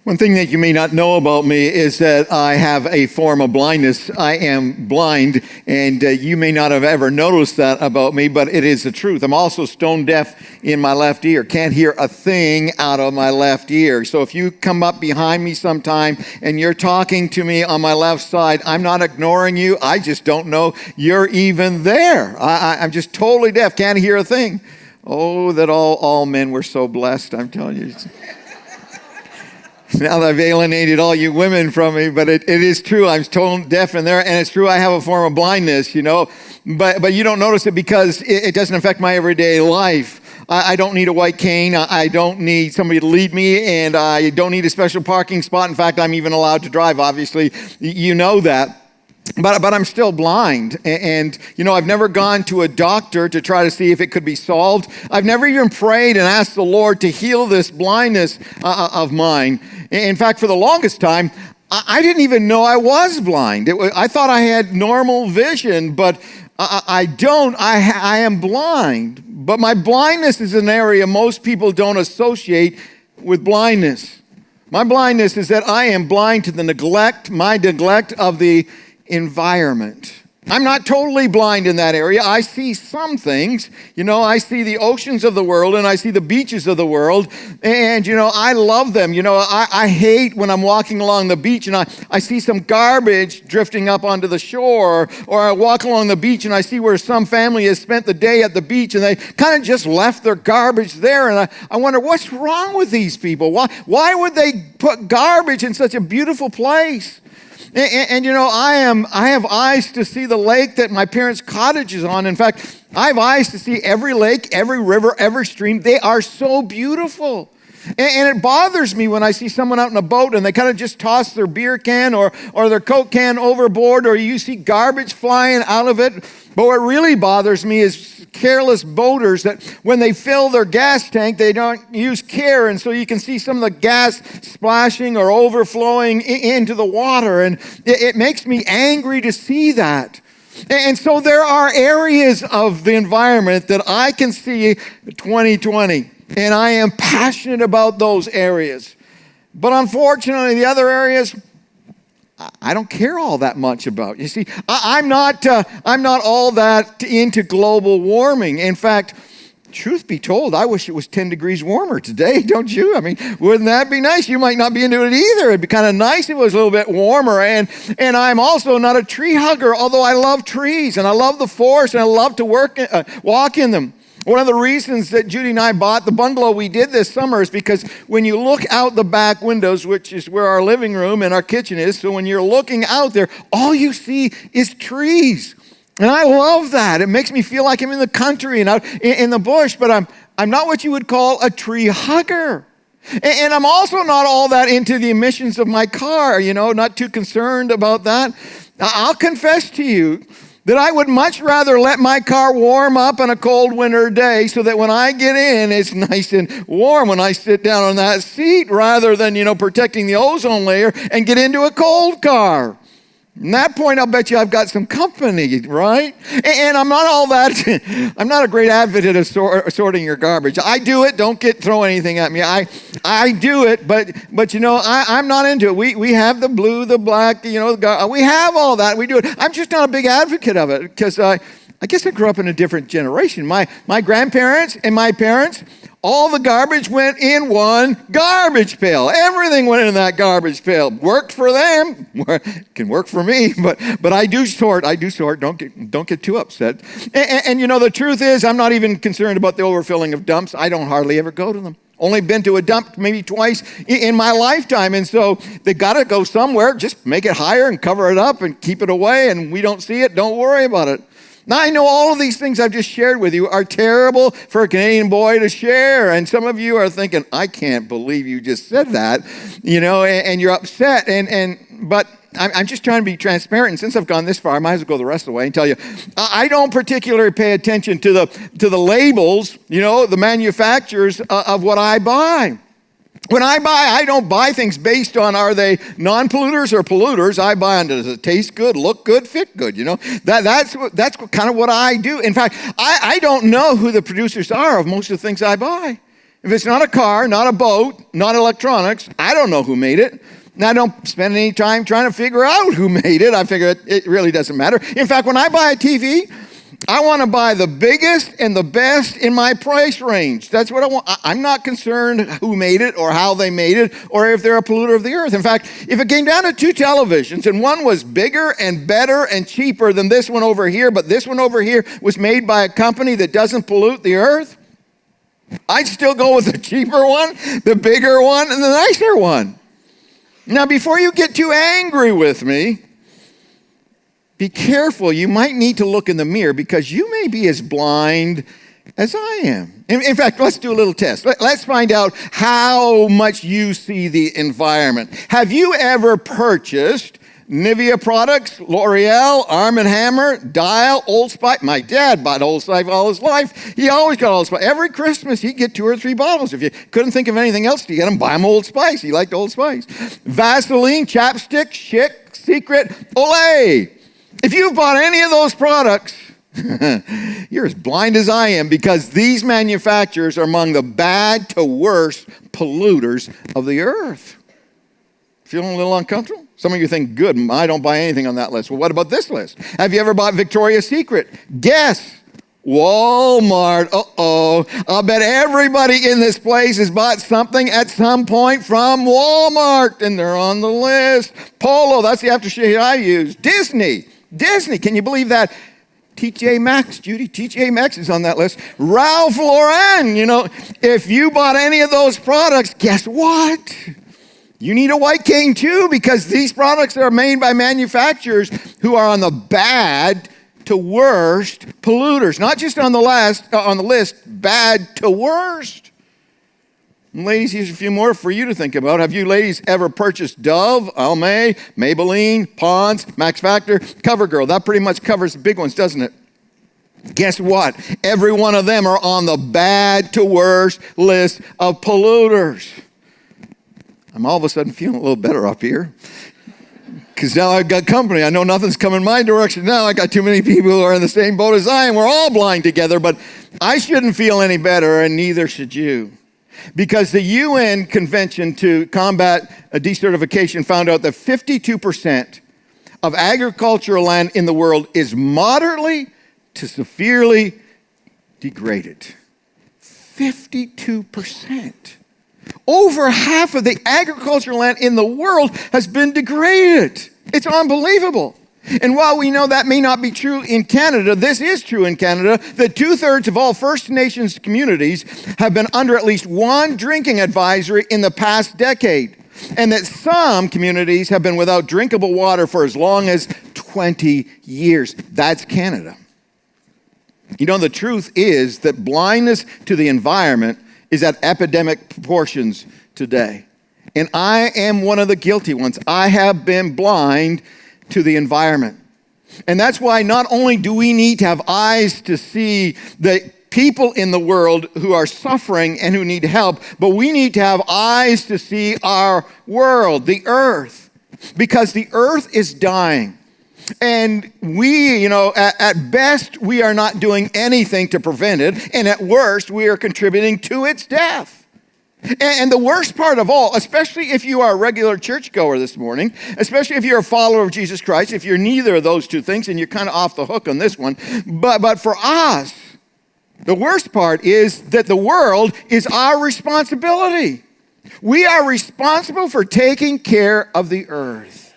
One thing that you may not know about me is that I have a form of blindness. I am blind, and you may not have ever noticed that about me, but it is the truth. I'm also stone deaf in my left ear. Can't hear a thing out of my left ear. So if you come up behind me sometime and you're talking to me on my left side, I'm not ignoring you. I just don't know you're even there. I'm just totally deaf. Can't hear a thing. Oh, that all men were so blessed, I'm telling you. Now that I've alienated all you women from me, but it is true. I'm totally deaf in there, and it's true I have a form of blindness, But you don't notice it because it doesn't affect my everyday life. I don't need a white cane. I don't need somebody to lead me, and I don't need a special parking spot. In fact, I'm even allowed to drive, obviously. You know that. But I'm still blind, and I've never gone to a doctor to try to see if it could be solved. I've never even prayed and asked the Lord to heal this blindness of mine. In fact, for the longest time, I didn't even know I was blind. I thought I had normal vision, but I don't. I am blind. But my blindness is an area most people don't associate with blindness. My blindness is that I am blind to my neglect of the environment. I'm not totally blind in that area. I see some things. I see the oceans of the world and I see the beaches of the world. And, I love them. I hate when I'm walking along the beach and I see some garbage drifting up onto the shore. Or I walk along the beach and I see where some family has spent the day at the beach and they kind of just left their garbage there. And I wonder, what's wrong with these people? Why would they put garbage in such a beautiful place? And I have eyes to see the lake that my parents' cottage is on. In fact, I have eyes to see every lake, every river, every stream. They are so beautiful. And it bothers me when I see someone out in a boat and they kind of just toss their beer can or their Coke can overboard, or you see garbage flying out of it. But what really bothers me is careless boaters that when they fill their gas tank, they don't use care. And so you can see some of the gas splashing or overflowing into the water. And it makes me angry to see that. And so there are areas of the environment that I can see 2020. And I am passionate about those areas. But unfortunately, the other areas, I don't care all that much about. You see, I'm not all that into global warming. In fact, truth be told, I wish it was 10 degrees warmer today, don't you? I mean, wouldn't that be nice? You might not be into it either. It'd be kind of nice if it was a little bit warmer. And I'm also not a tree hugger, although I love trees and I love the forest and I love to walk in them. One of the reasons that Judy and I bought the bungalow we did this summer is because when you look out the back windows, which is where our living room and our kitchen is, so when you're looking out there, all you see is trees. And I love that. It makes me feel like I'm in the country and out in the bush, but I'm not what you would call a tree hugger. And I'm also not all that into the emissions of my car, not too concerned about that. I'll confess to you that I would much rather let my car warm up on a cold winter day so that when I get in, it's nice and warm when I sit down on that seat rather than, protecting the ozone layer and get into a cold car. At that point, I'll bet you I've got some company, right? And I'm not all that, I'm not a great advocate of sorting your garbage. I do it. Don't throw anything at me. I do it, but I'm not into it. We have the blue, the black, we have all that. We do it. I'm just not a big advocate of it because I guess I grew up in a different generation. My grandparents and my parents, all the garbage went in one garbage pail. Everything went in that garbage pail. Worked for them. Can work for me, but I do sort. Don't get too upset. And the truth is, I'm not even concerned about the overfilling of dumps. I don't hardly ever go to them. Only been to a dump maybe twice in my lifetime. And so they got to go somewhere. Just make it higher and cover it up and keep it away. And we don't see it. Don't worry about it. Now, I know all of these things I've just shared with you are terrible for a Canadian boy to share. And some of you are thinking, I can't believe you just said that, and you're upset. But I'm just trying to be transparent. And since I've gone this far, I might as well go the rest of the way and tell you, I don't particularly pay attention to the labels, the manufacturers of what I buy. When I buy, I don't buy things based on are they non-polluters or polluters. I buy on does it taste good, look good, fit good, That's kind of what I do. In fact, I don't know who the producers are of most of the things I buy. If it's not a car, not a boat, not electronics, I don't know who made it. And I don't spend any time trying to figure out who made it. I figure it really doesn't matter. In fact, when I buy a TV, I want to buy the biggest and the best in my price range. That's what I want. I'm not concerned who made it or how they made it or if they're a polluter of the earth. In fact, if it came down to two televisions and one was bigger and better and cheaper than this one over here, but this one over here was made by a company that doesn't pollute the earth, I'd still go with the cheaper one, the bigger one, and the nicer one. Now, before you get too angry with me, be careful. You might need to look in the mirror because you may be as blind as I am. In fact, let's do a little test. Let's find out how much you see the environment. Have you ever purchased Nivea products, L'Oreal, Arm & Hammer, Dial, Old Spice? My dad bought Old Spice all his life. He always got Old Spice. Every Christmas, he'd get 2 or 3 bottles. If you couldn't think of anything else to get him, buy him Old Spice. He liked Old Spice. Vaseline, Chapstick, Schick, Secret, Olay. If you've bought any of those products, you're as blind as I am because these manufacturers are among the bad to worst polluters of the earth. Feeling a little uncomfortable? Some of you think, good, I don't buy anything on that list. Well, what about this list? Have you ever bought Victoria's Secret? Guess. Walmart. Uh-oh. I'll bet everybody in this place has bought something at some point from Walmart, and they're on the list. Polo, that's the aftershave I use. Disney, can you believe that? TJ Maxx, Judy, TJ Maxx is on that list. Ralph Lauren, if you bought any of those products, guess what? You need a white cane too, because these products are made by manufacturers who are on the bad to worst polluters. Not just on the list, bad to worst. And ladies, here's a few more for you to think about. Have you ladies ever purchased Dove, Almay, Maybelline, Pond's, Max Factor, CoverGirl? That pretty much covers the big ones, doesn't it? Guess what? Every one of them are on the bad to worst list of polluters. I'm all of a sudden feeling a little better up here because now I've got company. I know nothing's coming my direction now. I got too many people who are in the same boat as I am. We're all blind together, but I shouldn't feel any better, and neither should you. Because the UN Convention to Combat Desertification found out that 52% of agricultural land in the world is moderately to severely degraded. 52%. Over half of the agricultural land in the world has been degraded. It's unbelievable. And while we know that may not be true in Canada, this is true in Canada, that 2/3 of all First Nations communities have been under at least one drinking advisory in the past decade, and that some communities have been without drinkable water for as long as 20 years. That's Canada. The truth is that blindness to the environment is at epidemic proportions today. And I am one of the guilty ones. I have been blind to the environment. And that's why not only do we need to have eyes to see the people in the world who are suffering and who need help, but we need to have eyes to see our world, the earth, because the earth is dying. And we, at best, we are not doing anything to prevent it, and at worst, we are contributing to its death. And the worst part of all, especially if you are a regular churchgoer this morning, especially if you're a follower of Jesus Christ, if you're neither of those two things, and you're kind of off the hook on this one, but for us, the worst part is that the world is our responsibility. We are responsible for taking care of the earth.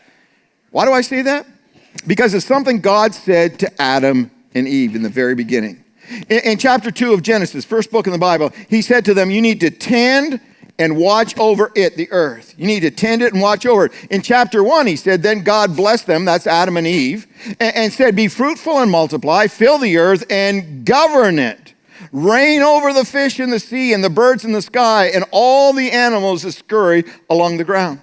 Why do I say that? Because it's something God said to Adam and Eve in the very beginning. In chapter 2 of Genesis, first book in the Bible, he said to them, you need to tend and watch over it, the earth. You need to tend it and watch over it. In chapter 1, he said, then God blessed them, that's Adam and Eve, and said, be fruitful and multiply, fill the earth and govern it. Reign over the fish in the sea and the birds in the sky and all the animals that scurry along the ground.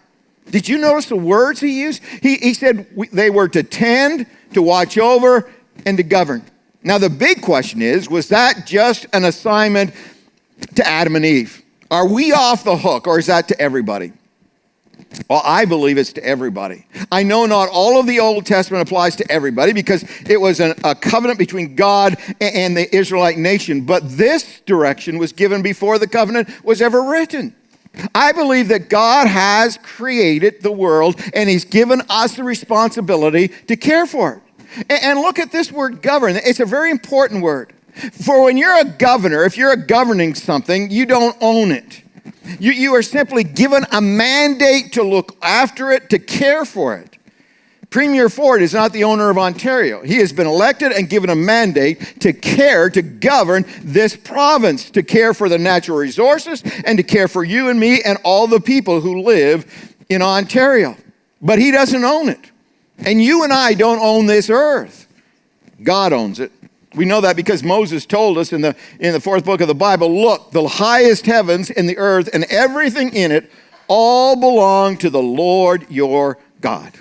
Did you notice the words he used? He said they were to tend, to watch over, and to govern. Now, the big question is, was that just an assignment to Adam and Eve? Are we off the hook, or is that to everybody? Well, I believe it's to everybody. I know not all of the Old Testament applies to everybody because it was a covenant between God and the Israelite nation. But this direction was given before the covenant was ever written. I believe that God has created the world and he's given us the responsibility to care for it. And look at this word govern. It's a very important word. For when you're a governor, if you're governing something, you don't own it. You are simply given a mandate to look after it, to care for it. Premier Ford is not the owner of Ontario. He has been elected and given a mandate to care, to govern this province, to care for the natural resources and to care for you and me and all the people who live in Ontario. But he doesn't own it. And you and I don't own this earth. God owns it. We know that because Moses told us in the fourth book of the Bible, look, the highest heavens and the earth and everything in it all belong to the Lord your God.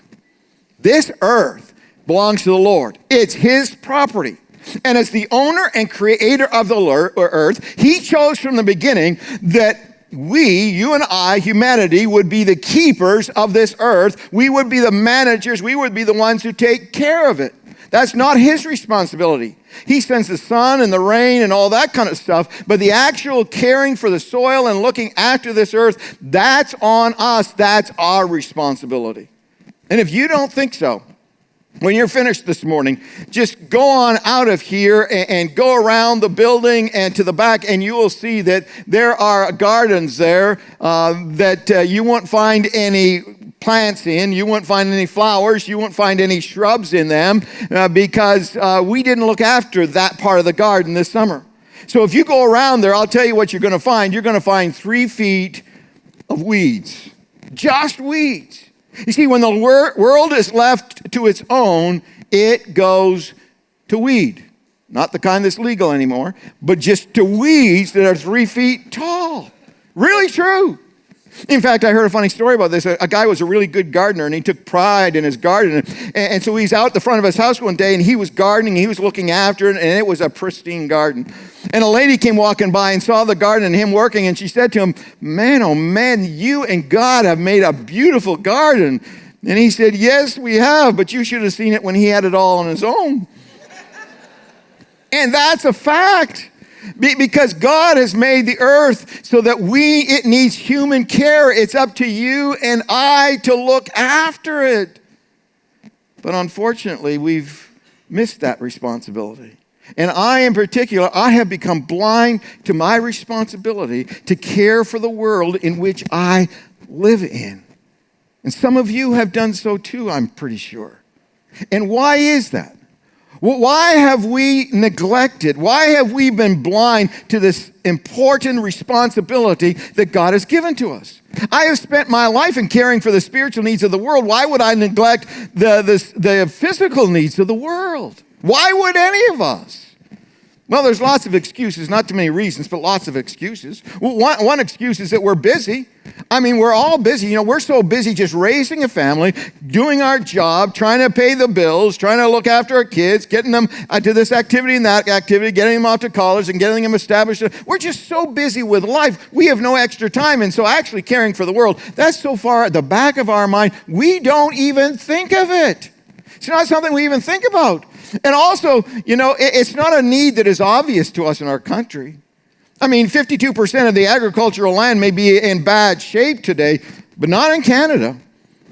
This earth belongs to the Lord. It's his property. And as the owner and creator of the earth, he chose from the beginning that we, you and I, humanity, would be the keepers of this earth. We would be the managers. We would be the ones who take care of it. That's not his responsibility. He sends the sun and the rain and all that kind of stuff, but the actual caring for the soil and looking after this earth, that's on us. That's our responsibility. And if you don't think so, when you're finished this morning, just go on out of here and go around the building and to the back, and you will see that there are gardens there that you won't find any plants in. You won't find any flowers. You won't find any shrubs in them because we didn't look after that part of the garden this summer. So if you go around there, I'll tell you what you're going to find. You're going to find 3 feet of weeds, just weeds. You see, when the world is left to its own, it goes to weed. Not the kind that's legal anymore, but just to weeds that are 3 feet tall. Really true. In fact, I heard a funny story about this. A guy was a really good gardener, and he took pride in his garden. And so he's out the front of his house one day, and he was gardening. He was looking after it, and it was a pristine garden. And a lady came walking by and saw the garden and him working, and she said to him, man, oh man, you and God have made a beautiful garden. And he said, yes, we have, but you should have seen it when he had it all on his own. And that's a fact. Because God has made the earth so that it needs human care. It's up to you and I to look after it. But unfortunately, we've missed that responsibility. And I, in particular, I have become blind to my responsibility to care for the world in which I live in. And some of you have done so too, I'm pretty sure. And why is that? Well, why have we neglected? Why have we been blind to this important responsibility that God has given to us? I have spent my life in caring for the spiritual needs of the world. Why would I neglect the physical needs of the world? Why would any of us? Well, there's lots of excuses, not too many reasons, but lots of excuses. One excuse is that we're busy. I mean, we're all busy. You know, we're so busy just raising a family, doing our job, trying to pay the bills, trying to look after our kids, getting them to this activity and that activity, getting them out to college and getting them established. We're just so busy with life, we have no extra time. And so actually caring for the world, that's so far at the back of our mind, we don't even think of it. It's not something we even think about. And also, you know, it's not a need that is obvious to us in our country. I mean, 52% of the agricultural land may be in bad shape today, but not in Canada.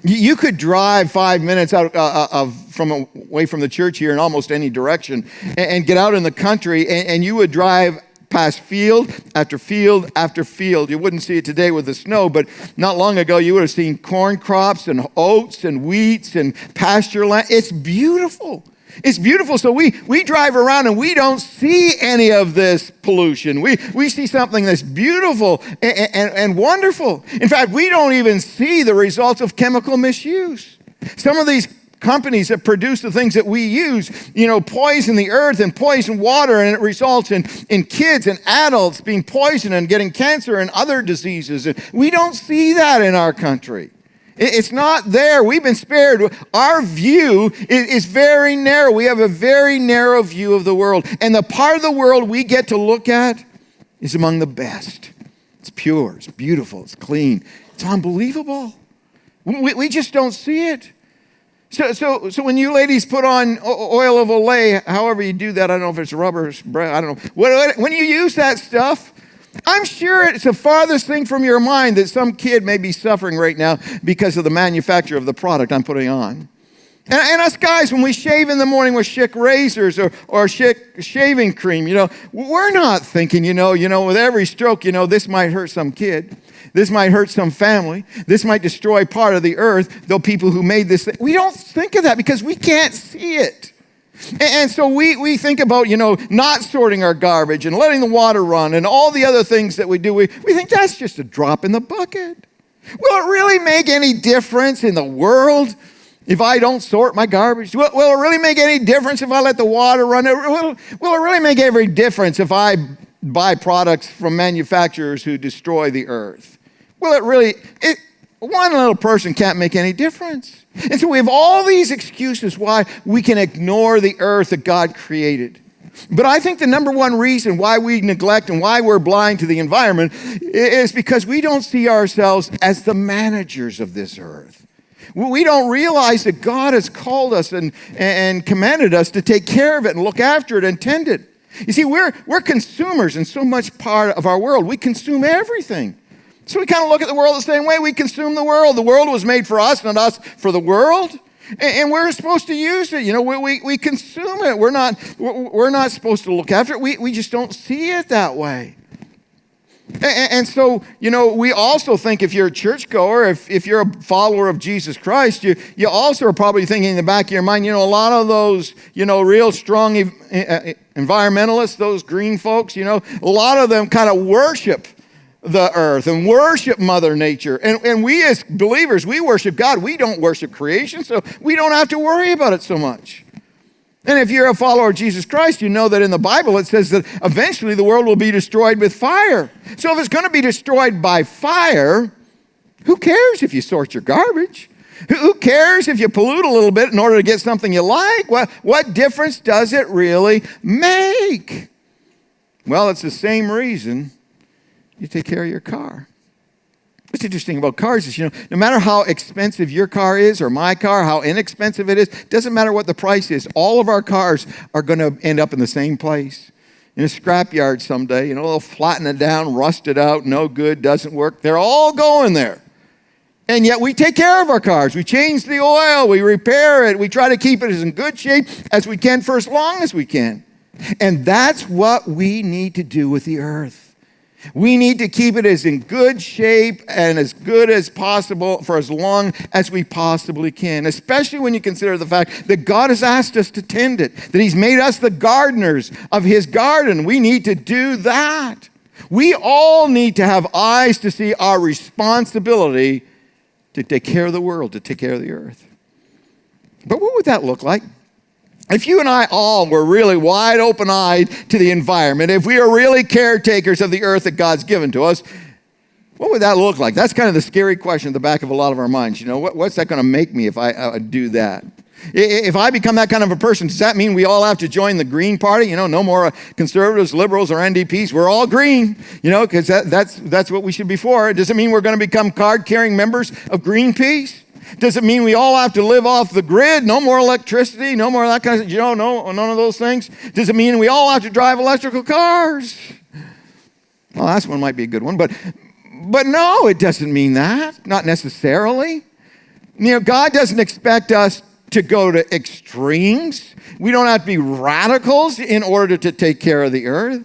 You could drive 5 minutes out away from the church here in almost any direction and get out in the country, and you would drive past field after field after field. You wouldn't see it today with the snow, but not long ago you would have seen corn crops and oats and wheats and pasture land. It's beautiful. It's beautiful. So we drive around and we don't see any of this pollution. We see something that's beautiful and wonderful. In fact, we don't even see the results of chemical misuse. Some of these companies that produce the things that we use, you know, poison the earth and poison water, and it results in kids and adults being poisoned and getting cancer and other diseases. We don't see that in our country. It's not there. We've been spared. Our view is very narrow. We have a very narrow view of the world. And the part of the world we get to look at is among the best. It's pure, it's beautiful, it's clean, it's unbelievable. We just don't see it. So when you ladies put on oil of Olay, however you do that, I don't know if it's rubber, I don't know. When you use that stuff, I'm sure it's the farthest thing from your mind that some kid may be suffering right now because of the manufacture of the product I'm putting on. And us guys, when we shave in the morning with Schick razors or Schick shaving cream, we're not thinking, with every stroke, this might hurt some kid. This might hurt some family. This might destroy part of the earth, though people who made this thing. We don't think of that because we can't see it. And so we think about, not sorting our garbage and letting the water run and all the other things that we do. We think that's just a drop in the bucket. Will it really make any difference in the world if I don't sort my garbage? Will it really make any difference if I let the water run? Will it really make every difference if I buy products from manufacturers who destroy the earth? Will it really? One little person can't make any difference. And so we have all these excuses why we can ignore the earth that God created. But I think the number one reason why we neglect and why we're blind to the environment is because we don't see ourselves as the managers of this earth. We don't realize that God has called us and commanded us to take care of it and look after it and tend it. You see, we're consumers in so much part of our world. We consume everything. So we kind of look at the world the same way we consume the world. The world was made for us, not us for the world. And we're supposed to use it. We consume it. We're not supposed to look after it. We just don't see it that way. And so, we also think if you're a churchgoer, if you're a follower of Jesus Christ, you also are probably thinking in the back of your mind, a lot of those, real strong environmentalists, those green folks, a lot of them kind of worship the earth and worship Mother Nature. And we as believers, we worship God. We don't worship creation, so we don't have to worry about it so much. And if you're a follower of Jesus Christ, you know that in the Bible it says that eventually the world will be destroyed with fire. So if it's going to be destroyed by fire, who cares if you sort your garbage? Who cares if you pollute a little bit in order to get something you like? What difference does it really make? Well, it's the same reason you take care of your car. What's interesting about cars is, no matter how expensive your car is or my car, how inexpensive it is, doesn't matter what the price is. All of our cars are going to end up in the same place, in a scrapyard someday. They'll flatten it down, rust it out, no good, doesn't work. They're all going there. And yet we take care of our cars. We change the oil, we repair it, we try to keep it as in good shape as we can for as long as we can. And that's what we need to do with the earth. We need to keep it as in good shape and as good as possible for as long as we possibly can, especially when you consider the fact that God has asked us to tend it, that He's made us the gardeners of His garden. We need to do that. We all need to have eyes to see our responsibility to take care of the world, to take care of the earth. But what would that look like? If you and I all were really wide open-eyed to the environment, if we are really caretakers of the earth that God's given to us, what would that look like? That's kind of the scary question at the back of a lot of our minds. What's that going to make me if I do that? If I become that kind of a person, does that mean we all have to join the Green Party? No more conservatives, liberals, or NDPs. We're all green, because that's what we should be for. Does it mean we're going to become card-carrying members of Greenpeace? Does it mean we all have to live off the grid? No more electricity, no more that kind of, no, none of those things? Does it mean we all have to drive electrical cars? Well, that one might be a good one, but no, it doesn't mean that, not necessarily. God doesn't expect us to go to extremes. We don't have to be radicals in order to take care of the earth.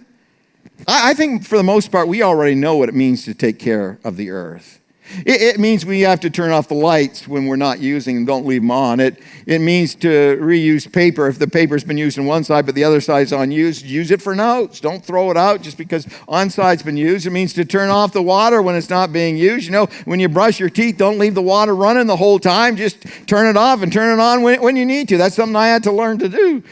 I think for the most part, we already know what it means to take care of the earth. It means we have to turn off the lights when we're not using and don't leave them on. It means to reuse paper. If the paper's been used on one side but the other side's unused, use it for notes. Don't throw it out just because one side's been used. It means to turn off the water when it's not being used. When you brush your teeth, don't leave the water running the whole time. Just turn it off and turn it on when you need to. That's something I had to learn to do.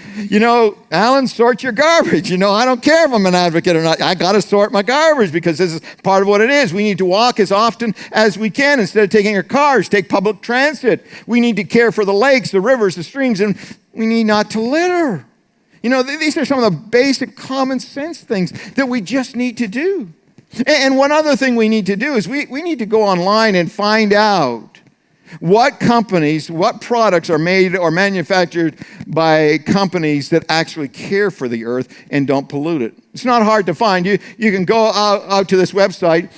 Allan, sort your garbage. I don't care if I'm an advocate or not. I got to sort my garbage because this is part of what it is. We need to walk as often as we can. Instead of taking our cars, take public transit. We need to care for the lakes, the rivers, the streams, and we need not to litter. These are some of the basic common sense things that we just need to do. And one other thing we need to do is we need to go online and find out What companies, what products are made or manufactured by companies that actually care for the earth and don't pollute it? It's not hard to find. You can go out to this website.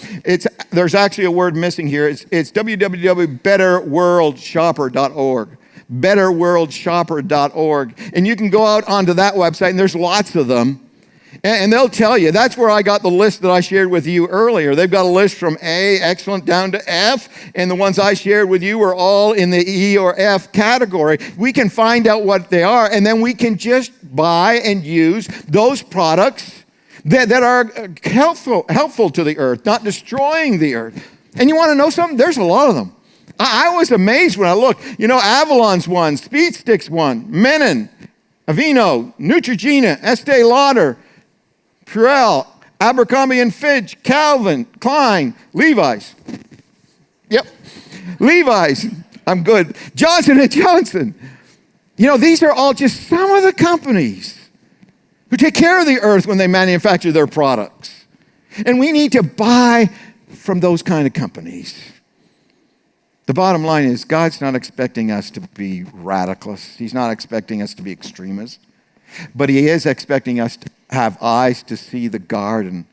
There's actually a word missing here. It's www.betterworldshopper.org. betterworldshopper.org. And you can go out onto that website, and there's lots of them. And they'll tell you. That's where I got the list that I shared with you earlier. They've got a list from A, excellent, down to F. And the ones I shared with you are all in the E or F category. We can find out what they are, and then we can just buy and use those products that are helpful to the earth, not destroying the earth. And you want to know something? There's a lot of them. I was amazed when I looked. Avalon's one, Speed Stick's one, Menon, Aveeno, Neutrogena, Estee Lauder, Purell, Abercrombie & Fitch, Calvin, Klein, Levi's. Yep, Levi's. I'm good. Johnson & Johnson. These are all just some of the companies who take care of the earth when they manufacture their products. And we need to buy from those kind of companies. The bottom line is God's not expecting us to be radicalists. He's not expecting us to be extremists. But he is expecting us to have eyes to see the garden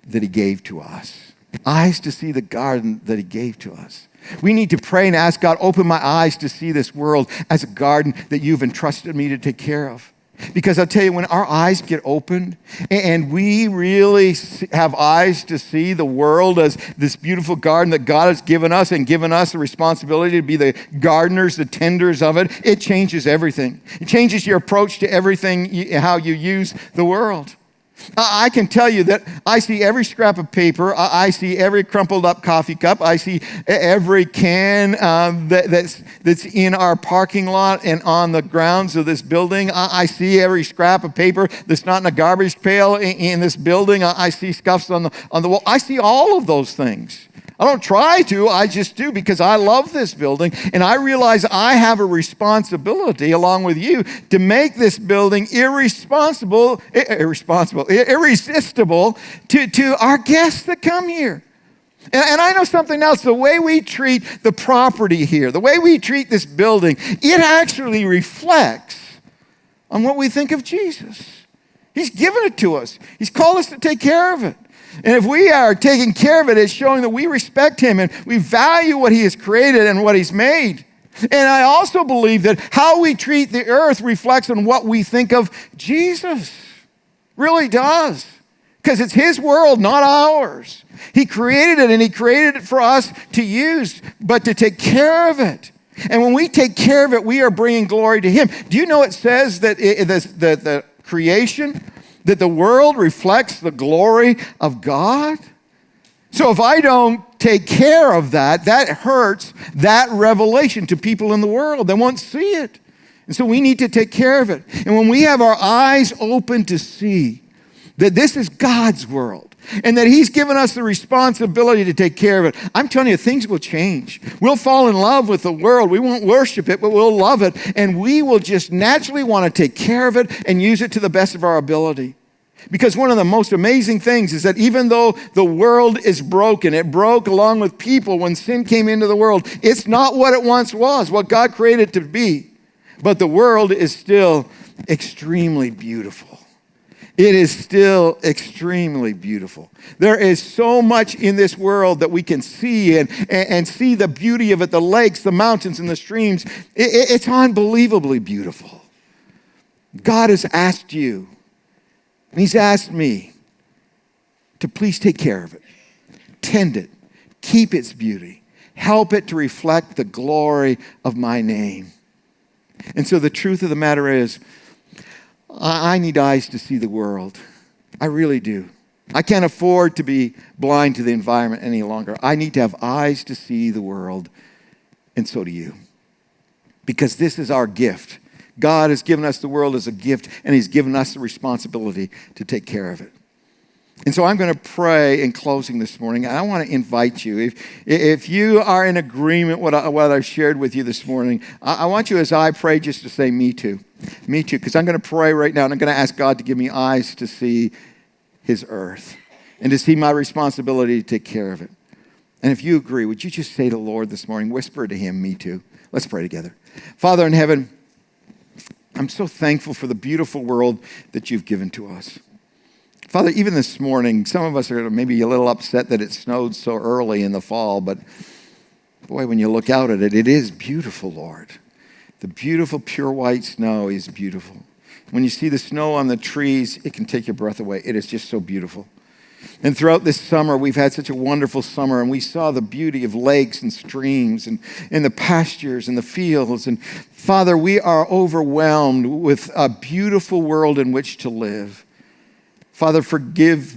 that he gave to us. Eyes to see the garden that he gave to us. We need to pray and ask God, open my eyes to see this world as a garden that you've entrusted me to take care of. Because I'll tell you, when our eyes get opened and we really have eyes to see the world as this beautiful garden that God has given us and given us the responsibility to be the gardeners, the tenders of it, it changes everything. It changes your approach to everything, how you use the world. I can tell you that I see every scrap of paper. I see every crumpled up coffee cup. I see every can that's in our parking lot and on the grounds of this building. I see every scrap of paper that's not in a garbage pail in this building. I see scuffs on the wall. I see all of those things. I don't try to, I just do, because I love this building, and I realize I have a responsibility, along with you, to make this building irresistible to our guests that come here. And I know something else. The way we treat the property here, the way we treat this building, it actually reflects on what we think of Jesus. He's given it to us. He's called us to take care of it. And if we are taking care of it, it's showing that we respect him and we value what he has created and what he's made. And I also believe that how we treat the earth reflects on what we think of Jesus. Really does. Because it's his world, not ours. He created it, and he created it for us to use, but to take care of it. And when we take care of it, we are bringing glory to him. Do you know it says that the creation, that the world reflects the glory of God? So if I don't take care of that, that hurts that revelation to people in the world. They won't see it. And so we need to take care of it. And when we have our eyes open to see that this is God's world and that he's given us the responsibility to take care of it, I'm telling you, things will change. We'll fall in love with the world. We won't worship it, but we'll love it. And we will just naturally want to take care of it and use it to the best of our ability. Because one of the most amazing things is that even though the world is broken, it broke along with people when sin came into the world. It's not what it once was, what God created it to be. But the world is still extremely beautiful. It is still extremely beautiful. There is so much in this world that we can see and see the beauty of it, the lakes, the mountains, and the streams. It's unbelievably beautiful. God has asked you, and he's asked me to please take care of it, tend it, keep its beauty, help it to reflect the glory of my name. And so the truth of the matter is, I need eyes to see the world. I really do. I can't afford to be blind to the environment any longer. I need to have eyes to see the world, and so do you. Because this is our gift. God has given us the world as a gift, and he's given us the responsibility to take care of it. And so I'm going to pray in closing this morning. I want to invite you, if you are in agreement with what I've shared with you this morning, I want you, as I pray, just to say, me too. Me too, because I'm going to pray right now, and I'm going to ask God to give me eyes to see his earth and to see my responsibility to take care of it. And if you agree, would you just say to the Lord this morning, whisper to him, me too. Let's pray together. Father in heaven, I'm so thankful for the beautiful world that you've given to us. Father, even this morning, some of us are maybe a little upset that it snowed so early in the fall, but boy, when you look out at it, it is beautiful, Lord. The beautiful, pure white snow is beautiful. When you see the snow on the trees, it can take your breath away. It is just so beautiful. And throughout this summer, we've had such a wonderful summer, and we saw the beauty of lakes and streams and the pastures and the fields. And Father, we are overwhelmed with a beautiful world in which to live. Father, forgive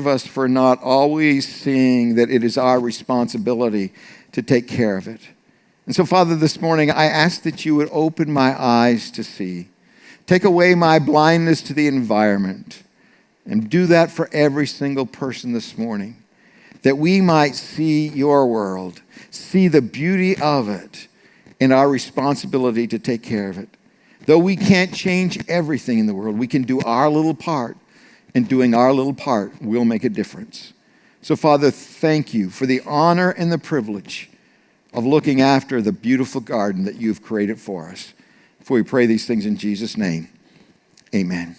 us for not always seeing that it is our responsibility to take care of it. And so, Father, this morning, I ask that you would open my eyes to see. Take away my blindness to the environment. And do that for every single person this morning. That we might see your world, see the beauty of it, and our responsibility to take care of it. Though we can't change everything in the world, we can do our little part. And doing our little part will make a difference. So, Father, thank you for the honor and the privilege of looking after the beautiful garden that you've created for us. For we pray these things in Jesus' name. Amen.